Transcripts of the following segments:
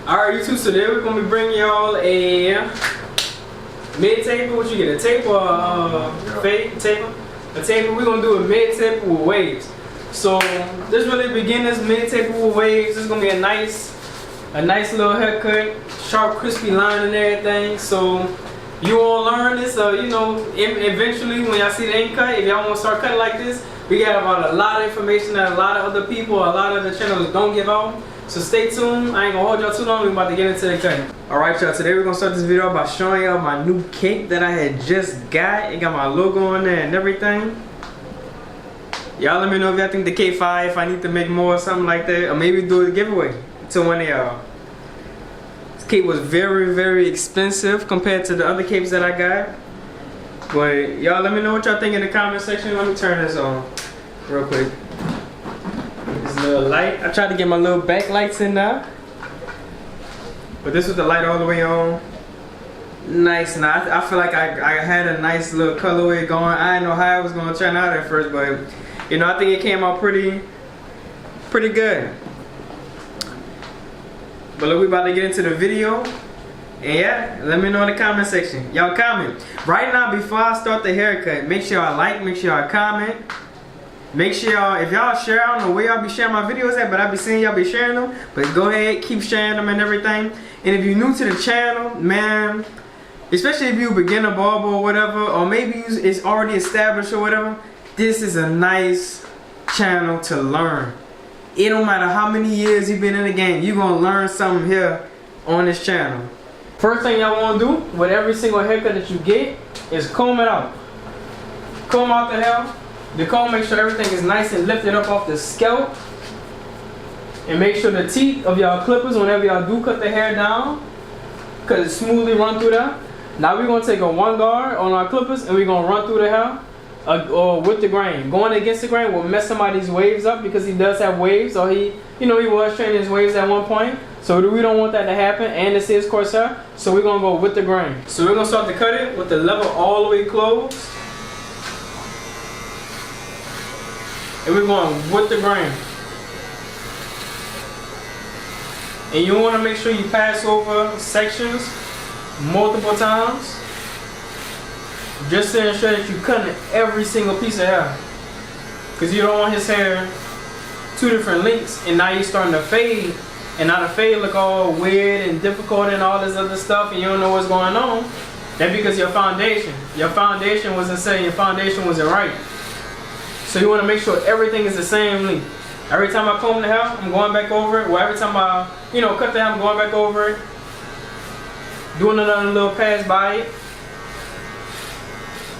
Alright, YouTube, so today we're going to be bringing y'all a mid-taper. What you get, a taper or a fade taper? A taper. We're going to do a mid-taper with waves. So this really beginner's mid-taper with waves. This is going to be a nice little haircut, sharp, crispy line and everything. So you all learn this, you know, eventually when y'all see the end cut, if y'all want to start cutting like this, we got about a lot of information that a lot of other people, a lot of the channels don't give out. So stay tuned. I ain't gonna hold y'all too long. We're about to get into the cutting. Alright y'all, today we're gonna start this video by showing y'all my new cape that I had just got. It got my logo on there and everything. Y'all let me know if y'all think the cape fire, if I need to make more or something like that. Or maybe do a giveaway to one of y'all. This cape was very, very expensive compared to the other capes that I got. But y'all let me know what y'all think in the comment section. Let me turn this on real quick. This little light. I tried to get my little backlights in there. But this was the light all the way on. Nice. Now I feel like I had a nice little colorway going. I didn't know how it was going to turn out at first, but you know, I think it came out pretty good. But look, we about to get into the video. And yeah, let me know in the comment section. Y'all comment. Right now, before I start the haircut, make sure y'all like, make sure y'all comment. Make sure y'all, if y'all share, I don't know where y'all be sharing my videos at, but I be seeing y'all be sharing them. But go ahead, keep sharing them and everything. And if you're new to the channel, man, especially if you're a beginner barber or whatever, or maybe it's already established or whatever, this is a nice channel to learn. It don't matter how many years you've been in the game, you're going to learn something here on this channel. First thing y'all want to do with every single haircut that you get is comb it out. Comb out the hair. The comb, make sure everything is nice and lifted up off the scalp. And make sure the teeth of y'all clippers, whenever y'all do cut the hair down, because it smoothly run through there. Now we're going to take a 1 guard on our clippers and we're going to run through the hair or with the grain. Going against the grain will mess somebody's waves up because he does have waves, or he was training his waves at one point. So we don't want that to happen, and this is Corsair, so we're going to go with the grain. So we're going to start to cut it with the level all the way closed. And we're going with the grain. And you want to make sure you pass over sections multiple times, just to ensure that you're cutting every single piece of hair. Because you don't want his hair 2 different lengths, and now you're starting to fade. And now the fade look all weird and difficult and all this other stuff, and you don't know what's going on. That's because your foundation wasn't saying, your foundation wasn't right. So you want to make sure everything is the same length. Every time I comb the hair, I'm going back over it. Well, every time I, cut the hair, I'm going back over it. Doing another little pass by it.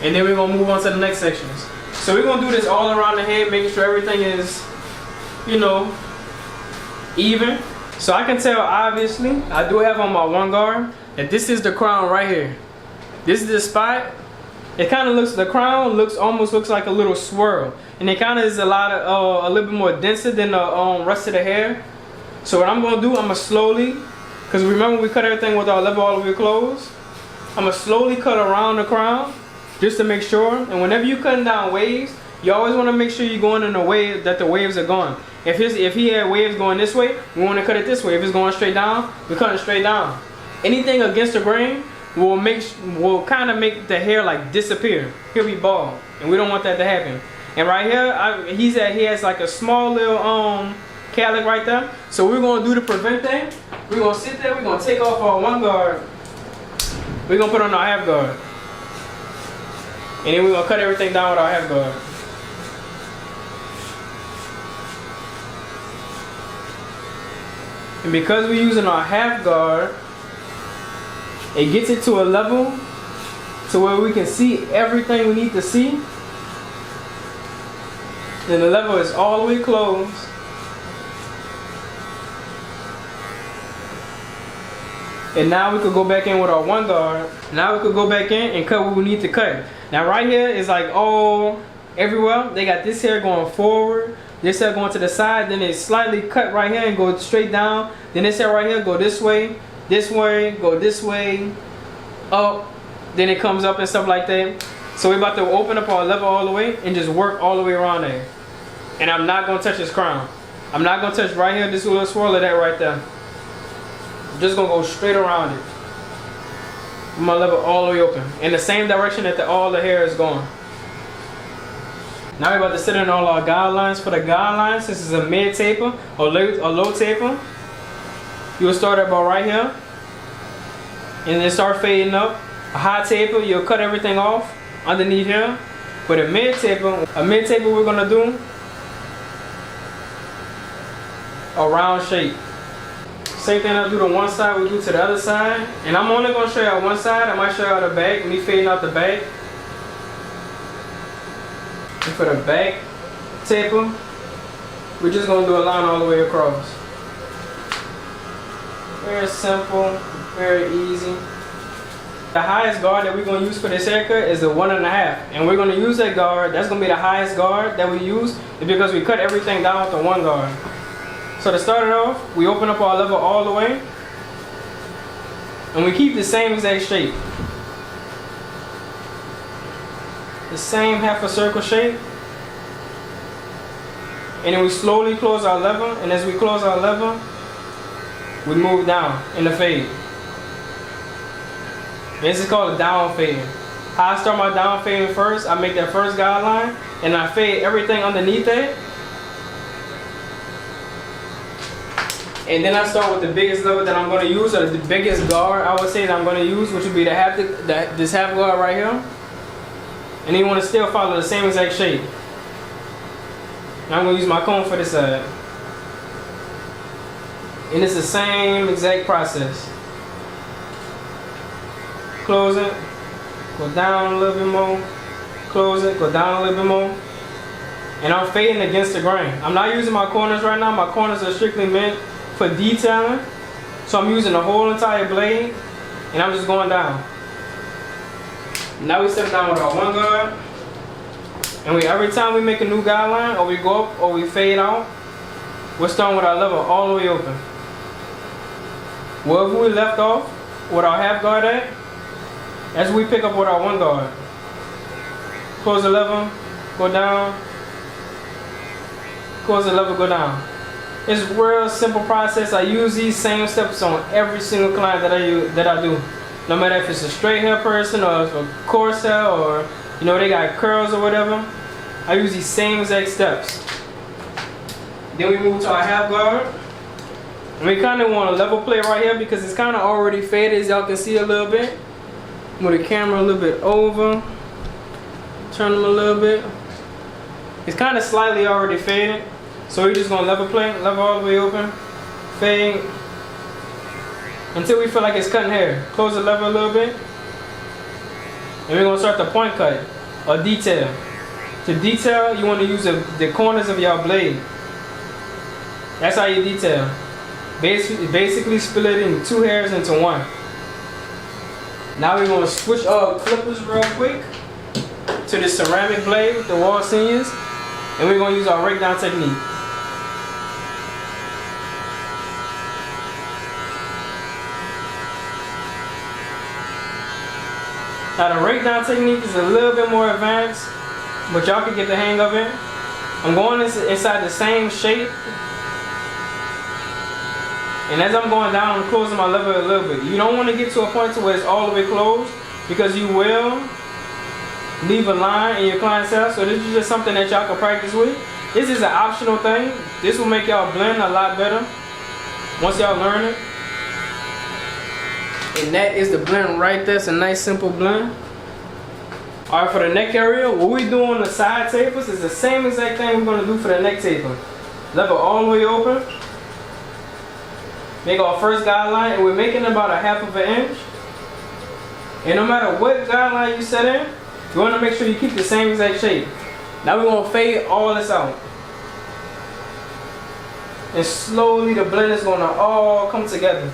And then we're going to move on to the next sections. So we're going to do this all around the head, making sure everything is, even. So I can tell, obviously, I do have on my 1 guard, that this is the crown right here. This is the spot. It kind of looks, the crown almost looks like a little swirl. And it kind of is a little bit more denser than the rest of the hair. So what I'm going to do, I'm going to slowly, because remember we cut everything with our level all the way closed. I'm going to slowly cut around the crown, just to make sure. And whenever you're cutting down waves, you always want to make sure you're going in the way that the waves are going. If he had waves going this way, we want to cut it this way. If it's going straight down, we cut it straight down. Anything against the grain will kind of make the hair like disappear. He'll be bald, and we don't want that to happen. And right here, he has like a small little calic right there. So we're gonna do the prevent thing. We're gonna sit there. We're gonna take off our 1 guard. We're gonna put on our 1/2 guard, and then we're gonna cut everything down with our 1/2 guard. And because we're using our 1/2 guard, it gets it to a level to where we can see everything we need to see. Then the level is all the way closed. And now we could go back in with our 1 guard. Now we could go back in and cut what we need to cut. Now right here is like all everywhere. They got this hair going forward, this hair going to the side, then they slightly cut right here and go straight down. Then this hair right here go this way, go this way, up, then it comes up and stuff like that. So we're about to open up our level all the way and just work all the way around there. And I'm not going to touch his crown. I'm not going to touch right here, this little swirl of that right there. I'm just gonna go straight around it. I'm gonna level all the way open in the same direction that all the hair is going. Now we're about to set in all our guidelines. For the guidelines, this is a mid taper or low taper. You'll start about right here and then start fading up. A high taper, you'll cut everything off underneath here. With a mid taper we're gonna do a round shape. Same thing I do to one side, we do to the other side. And I'm only gonna show you one side. I might show you the back, me fading out the back. And for the back taper, we're just gonna do a line all the way across. Very simple, very easy. The highest guard that we're gonna use for this haircut is the 1.5. And we're gonna use that guard, that's gonna be the highest guard that we use, because we cut everything down to one guard. So to start it off, we open up our level all the way, and we keep the same exact shape. The same half a circle shape. And then we slowly close our lever, and as we close our lever, we move down in the fade. This is called a down fade. How I start my down fade first, I make that first guideline, and I fade everything underneath that. And then I start with the biggest lever that I'm going to use, or the biggest guard I would say that I'm going to use, which would be this half guard right here. And then you want to still follow the same exact shape. Now I'm going to use my comb for this side. And it's the same exact process. Close it, go down a little bit more, close it, go down a little bit more. And I'm fading against the grain. I'm not using my corners right now. My corners are strictly meant for detailing. So I'm using the whole entire blade, and I'm just going down. Now we step down with our one guard. And every time we make a new guideline, or we go up, or we fade out, we're starting with our lever all the way open. Wherever we left off with our half guard at, as we pick up with our one guard. Close the lever, go down. Close the lever, go down. It's a real simple process. I use these same steps on every single client that I do. No matter if it's a straight hair person or if a coarse hair, or they got curls or whatever. I use these same exact steps. Then we move to our half guard. And we kind of want a level play right here because it's kind of already faded, as y'all can see a little bit. Move the camera a little bit over. Turn them a little bit. It's kind of slightly already faded. So we're just gonna level all the way open, fade, until we feel like it's cutting hair. Close the lever a little bit. And we're gonna start the point cut, or detail. To detail, you wanna use the corners of your blade. That's how you detail. Basically split it in two hairs into one. Now we're gonna switch our clippers real quick to the ceramic blade with the wall seniors, and we're gonna use our rake down technique. Now the rake down technique is a little bit more advanced, but y'all can get the hang of it. I'm going inside the same shape. And as I'm going down, I'm closing my lever a little bit. You don't want to get to a point to where it's all the way closed, because you will leave a line in your client's hair. So this is just something that y'all can practice with. This is an optional thing. This will make y'all blend a lot better once y'all learn it. And that is the blend right there. It's a nice simple blend. Alright, for the neck area, what we do on the side tapers is the same exact thing we're going to do for the neck taper. Level all the way open. Make our first guideline, and we're making about a half of an inch. And no matter what guideline you set in, you want to make sure you keep the same exact shape. Now we're going to fade all this out. And slowly the blend is going to all come together.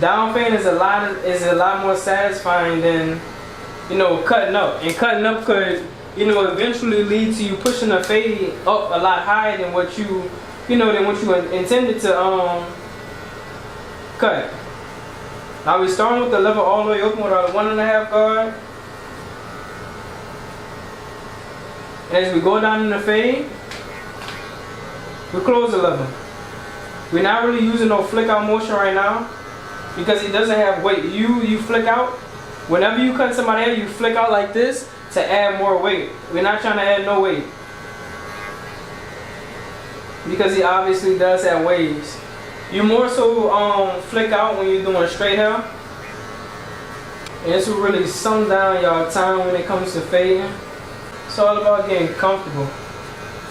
Down fade is a lot more satisfying than cutting up. And cutting up could eventually lead to you pushing the fade up a lot higher than what you intended to cut. Now we're starting with the lever all the way open with our 1.5 guard. And as we go down in the fade, we close the lever. We're not really using no flick out motion right now because it doesn't have weight. You flick out. Whenever you cut somebody hair, you flick out like this to add more weight. We're not trying to add no weight because he obviously does have waves. You more so flick out when you're doing straight hair. And this will really sum down y'all time when it comes to fading. It's all about getting comfortable.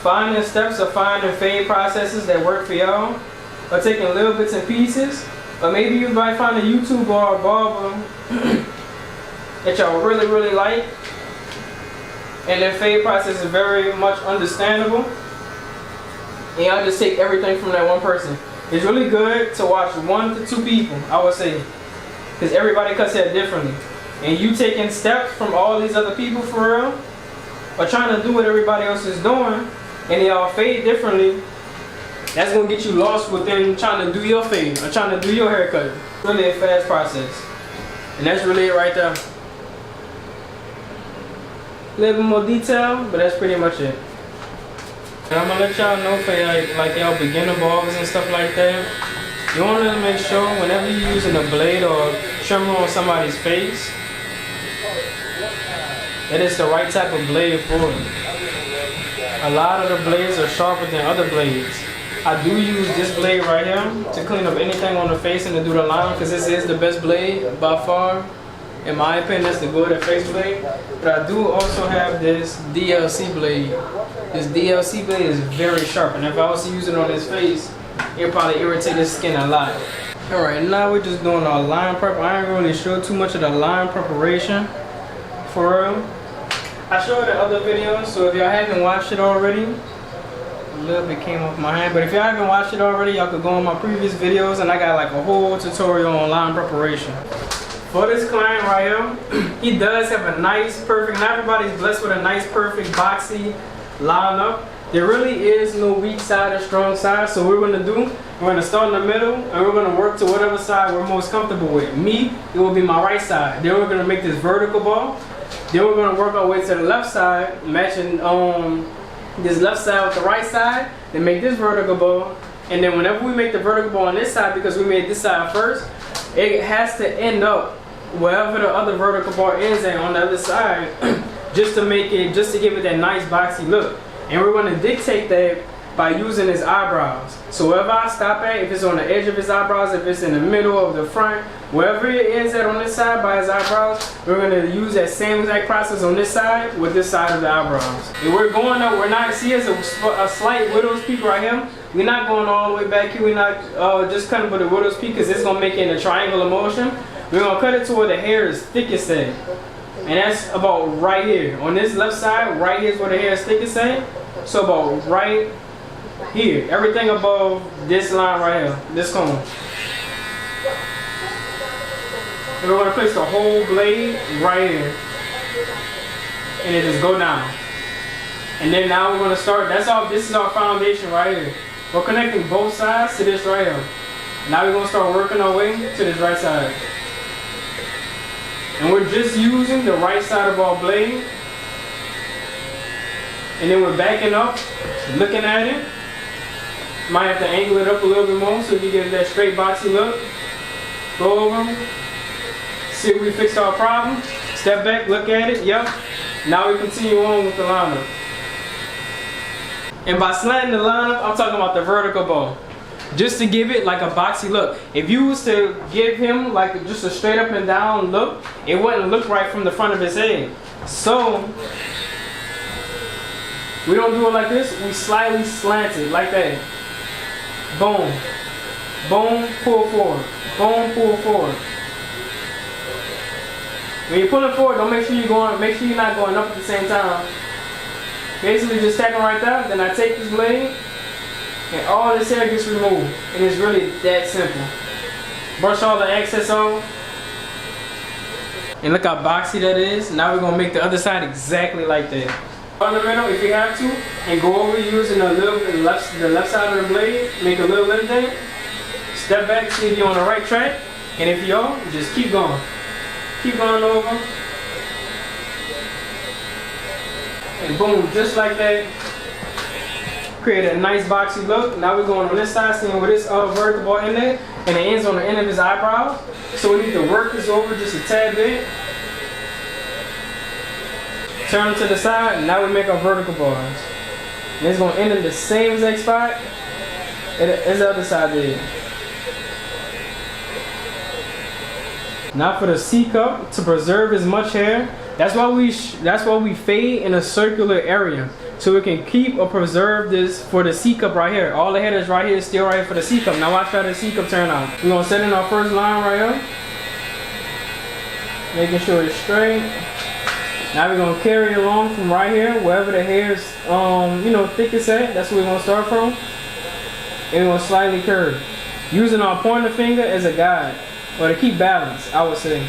Finding steps or finding fade processes that work for y'all. Or taking little bits and pieces. Or maybe you might find a YouTuber or a barber that y'all really like. And their fade process is very much understandable. And y'all just take everything from that one person. It's really good to watch 1 to 2 people, I would say. Because everybody cuts hair differently. And you taking steps from all these other people for real, or trying to do what everybody else is doing, and they all fade differently, that's going to get you lost within trying to do your fade, or trying to do your haircut. It's really a fast process. And that's really it right there. A little bit more detail, but that's pretty much it. And I'm going to let y'all know for like y'all beginner barbers and stuff like that. You want to make sure whenever you're using a blade or trimmer on somebody's face, that it's the right type of blade for it. A lot of the blades are sharper than other blades. I do use this blade right here to clean up anything on the face and to do the line, because this is the best blade by far. In my opinion, that's the good face blade. But I do also have this DLC blade. This DLC blade is very sharp, and if I was to use it on his face, it'll probably irritate his skin a lot. Alright, now we're just doing our line prep. I ain't really show too much of the line preparation for real. I showed it in other videos, so if y'all haven't watched it already, a little bit came off my hand, but if y'all haven't watched it already, y'all could go on my previous videos and I got like a whole tutorial on line preparation. For this client right here, he does have a nice, perfect, not everybody's blessed with a nice, perfect, boxy lineup. There really is no weak side or strong side, so what we're going to do, we're going to start in the middle and we're going to work to whatever side we're most comfortable with. Me, it will be my right side. Then we're going to make this vertical ball. Then we're going to work our way to the left side, matching this left side with the right side, then make this vertical ball. And then whenever we make the vertical ball on this side, because we made this side first, it has to end up wherever the other vertical bar ends at on the other side, just to give it that nice boxy look. And we're going to dictate that by using his eyebrows. So wherever I stop at, if it's on the edge of his eyebrows, if it's in the middle of the front, wherever it ends at on this side by his eyebrows, we're going to use that same exact process on this side with this side of the eyebrows. And we're going up, we're not, see it's a slight widow's peak right here. We're not going all the way back here. We're not just cutting for the widow's peak because it's going to make it in a triangular motion. We're going to cut it to where the hair is thickest at. And that's about right here. On this left side, right here is where the hair is thickest at. So about right here. Everything above this line right here. This cone. And we're going to place the whole blade right here. And it just go down. And then now we're going to start. This is our foundation right here. We're connecting both sides to this right here. Now we're going to start working our way to this right side. And we're just using the right side of our blade. And then we're backing up, looking at it. Might have to angle it up a little bit more so you get that straight boxy look. Go over, see if we fixed our problem. Step back, look at it, yep. Now we continue on with the lineup. And by slanting the lineup, I'm talking about the vertical ball. Just to give it like a boxy look. If you was to give him like just a straight up and down look, it wouldn't look right from the front of his head. So we don't do it like this, we slightly slant it like that. Boom. Boom, pull forward. Boom, pull forward. When you're pulling forward, make sure you're not going up at the same time. Basically just tapping right there, then I take this blade and all this hair gets removed. And it's really that simple. Brush all the excess off. And look how boxy that is. Now we're gonna make the other side exactly like that. On the middle if you have to, and go over using the left side of the blade, make a little indent. Step back, see if you're on the right track. And if you are, just keep going. Keep going over. And boom, just like that. create a nice boxy look. Now we're going on this side, seeing where this vertical bar in there, and it ends on the end of his eyebrows. So we need to work this over just a tad bit. Turn them to the side, and now we make our vertical bars. And it's gonna end in the same exact spot as the other side did. Now for the C cup, to preserve as much hair, that's why we fade in a circular area, so we can keep or preserve this for the C cup right here. All the hair that's right here is still right here for the C cup. Now watch how the C cup turn out. We're gonna set in our first line right here, making sure it's straight. Now we're gonna carry it along from right here, wherever the hair is, thickest at. That's where we're gonna start from, and we're gonna slightly curve, using our pointer finger as a guide, or to keep balance, I would say.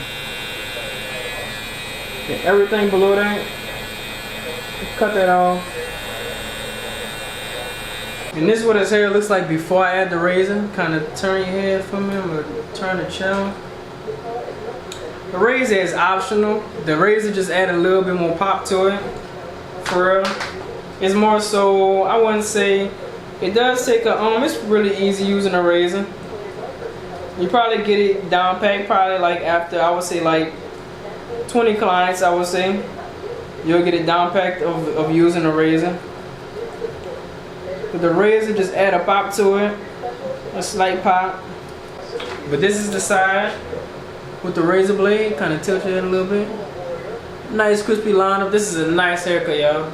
Get everything below that, cut that off. And this is what his hair looks like before I add the razor. Kind of turn your head from him, or turn the channel. The razor is optional. The razor just add a little bit more pop to it. For real, it's more so, I wouldn't say, it does take a, it's really easy using a razor. You probably get it down packed probably like after, I would say like 20 clients, I would say. You'll get it down packed of using a razor. With the razor, just add a pop to it, a slight pop. But this is the side with the razor blade, kind of tilt your head a little bit. Nice crispy lineup. This is a nice haircut, y'all.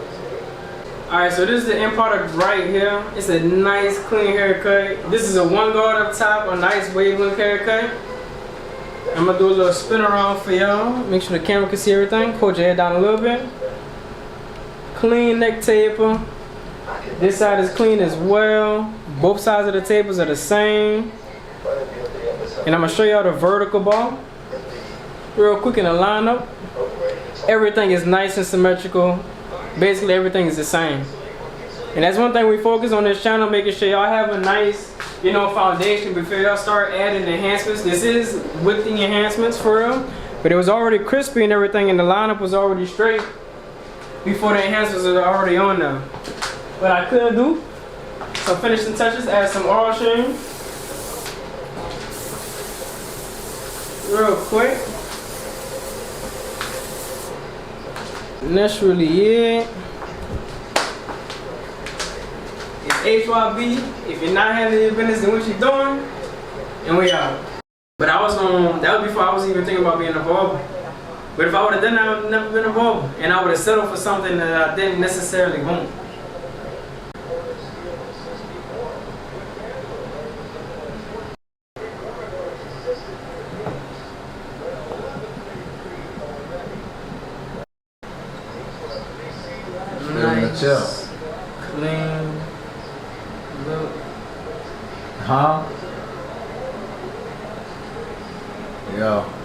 Alright, so this is the end product right here. It's a nice clean haircut. This is a one guard up top, a nice wave look haircut. I'm gonna do a little spin around for y'all. Make sure the camera can see everything. Hold your head down a little bit. Clean neck taper. This side is clean as well. Both sides of the tapers are the same. And I'm gonna show y'all the vertical bar real quick in the lineup. Everything is nice and symmetrical. Basically everything is the same. And that's one thing we focus on this channel, making sure y'all have a nice, foundation before y'all start adding enhancements. This is with the enhancements for real, but it was already crispy and everything, and the lineup was already straight before the enhancements are already on them. What I could do, some finishing touches, add some oil sheen real quick. And that's really it. It's HYB. If you're not handling your business, then what you doing? And we out. But that was before I was even thinking about being a barber. But if I would have done that, I would have never been a barber. And I would have settled for something that I didn't necessarily want. Nice, clean look. Huh? Yo.